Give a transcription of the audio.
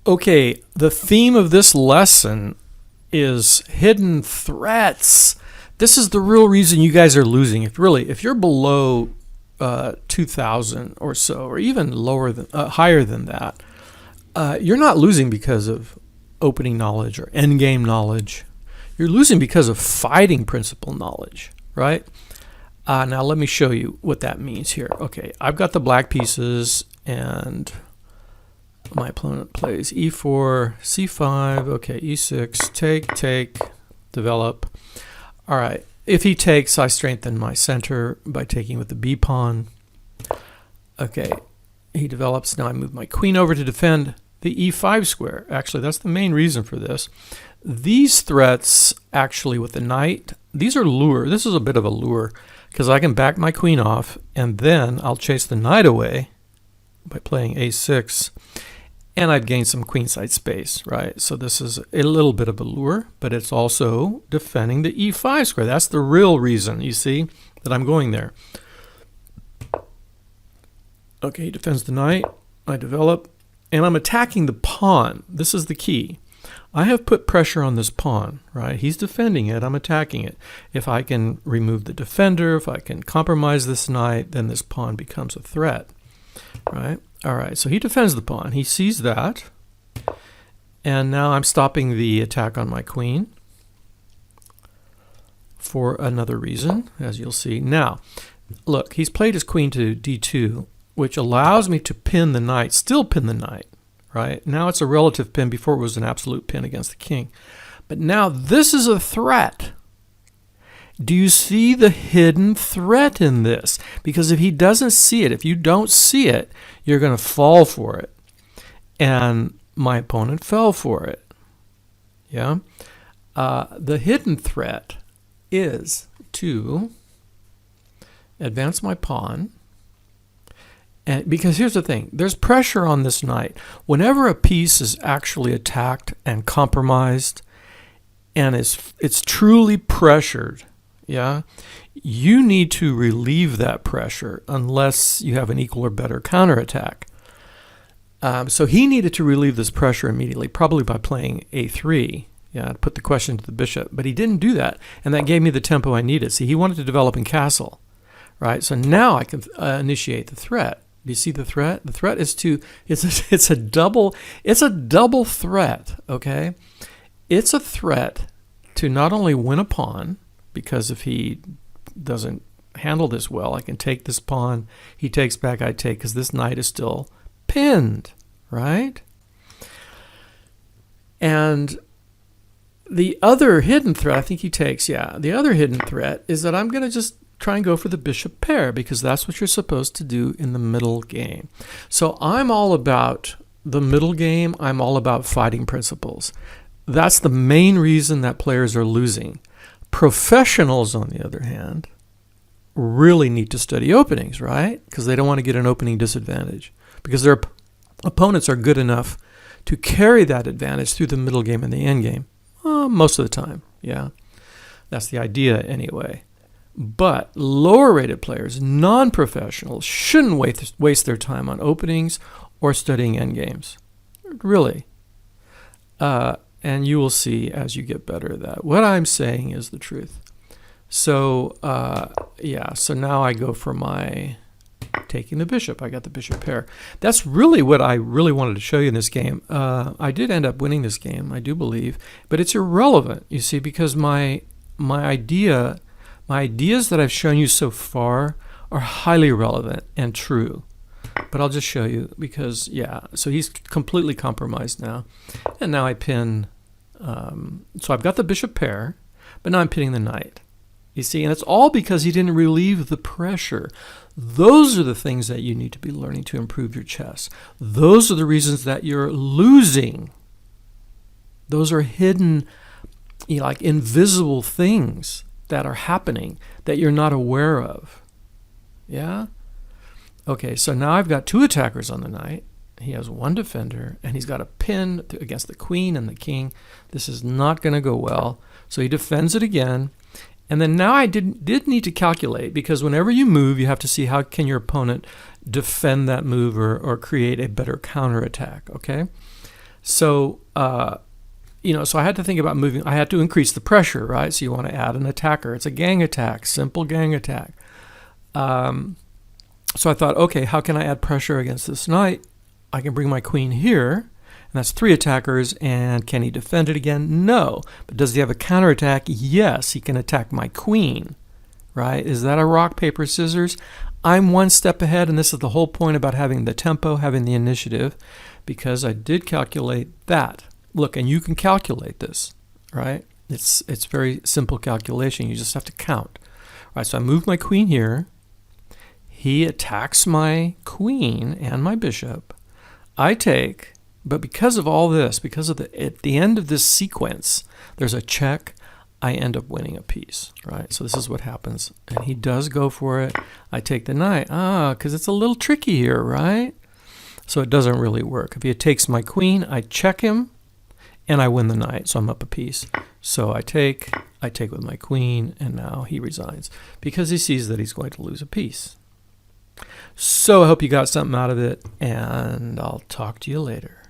Okay, the theme of this lesson is hidden threats. This is the real reason you guys are losing. If you're below 2,000 or so, or even higher than that, you're not losing because of opening knowledge or endgame knowledge. You're losing because of fighting principle knowledge, right? Now let me show you what that means here. Okay, I've got the black pieces and my opponent plays e4, c5, okay, e6, take, develop. All right, if he takes, I strengthen my center by taking with the b pawn. Okay, he develops. Now I move my queen over to defend the e5 square. Actually, that's the main reason for this. These threats, actually, with the knight, these are lure. This is a bit of a lure because I can back my queen off, and then I'll chase the knight away by playing a6. And I've gained some queenside space, right? So this is a little bit of a lure, but it's also defending the e5 square. That's the real reason, you see, that I'm going there. Okay, he defends the knight. I develop, and I'm attacking the pawn. This is the key. I have put pressure on this pawn, right? He's defending it. I'm attacking it. If I can remove the defender, if I can compromise this knight, then this pawn becomes a threat, right? All right, so he defends the pawn. He sees that. And now I'm stopping the attack on my queen for another reason, as you'll see. Now, look, he's played his queen to d2, which allows me to pin the knight, still pin the knight, right? Now it's a relative pin. Before it was an absolute pin against the king. But now this is a threat. Do you see the hidden threat in this? Because if he doesn't see it, if you don't see it, you're going to fall for it. And my opponent fell for it. Yeah. The hidden threat is to advance my pawn. And because here's the thing, there's pressure on this knight. Whenever a piece is actually attacked and compromised, and it's truly pressured, yeah, you need to relieve that pressure unless you have an equal or better counterattack. So he needed to relieve this pressure immediately, probably by playing a3, yeah, to put the question to the bishop. But he didn't do that, and that gave me the tempo I needed. See, he wanted to develop in castle, right? So now I can initiate the threat. Do you see the threat? The threat is it's a double threat, okay? It's a threat to not only win a pawn, because if he doesn't handle this well, I can take this pawn, he takes back, I take, because this knight is still pinned, right? And the other hidden threat, I think he takes, yeah, the other hidden threat is that I'm going to just try and go for the bishop pair, because that's what you're supposed to do in the middle game. So I'm all about the middle game. I'm all about fighting principles. That's the main reason that players are losing. Professionals, on the other hand, really need to study openings, right? Because they don't want to get an opening disadvantage, because their opponents are good enough to carry that advantage through the middle game and the end game. Most of the time, yeah. That's the idea anyway. But lower-rated players, non-professionals, shouldn't waste their time on openings or studying endgames. Really. And you will see as you get better at that. What I'm saying is the truth. So, yeah, so now I go for my taking the bishop. I got the bishop pair. That's really what I really wanted to show you in this game. I did end up winning this game, I do believe, but it's irrelevant, you see, because my ideas that I've shown you so far are highly relevant and true. But I'll just show you because, yeah, so he's completely compromised now. And now I pin, so I've got the bishop pair, but now I'm pinning the knight. You see, and it's all because he didn't relieve the pressure. Those are the things that you need to be learning to improve your chess. Those are the reasons that you're losing. Those are hidden, like invisible things that are happening that you're not aware of. Yeah? Okay, so now I've got two attackers on the knight. He has one defender, and he's got a pin against the queen and the king. This is not going to go well. So he defends it again. And then now I did need to calculate, because whenever you move, you have to see how can your opponent defend that move or create a better counterattack, okay? So, so I had to think about moving. I had to increase the pressure, right? So you want to add an attacker. It's a gang attack, simple gang attack. So I thought, okay, how can I add pressure against this knight? I can bring my queen here, and that's 3 attackers. And can he defend it again? No. But does he have a counterattack? Yes, he can attack my queen, right? Is that a rock, paper, scissors? I'm one step ahead, and this is the whole point about having the tempo, having the initiative, because I did calculate that. Look, and you can calculate this, right? It's very simple calculation. You just have to count. All right, so I move my queen here. He attacks my queen and my bishop. I take, but because of all this, because of at the end of this sequence, there's a check. I end up winning a piece, right? So this is what happens. And he does go for it. I take the knight. Because it's a little tricky here, right? So it doesn't really work. If he takes my queen, I check him, and I win the knight. So I'm up a piece. So I take with my queen, and now he resigns because he sees that he's going to lose a piece. So I hope you got something out of it, and I'll talk to you later.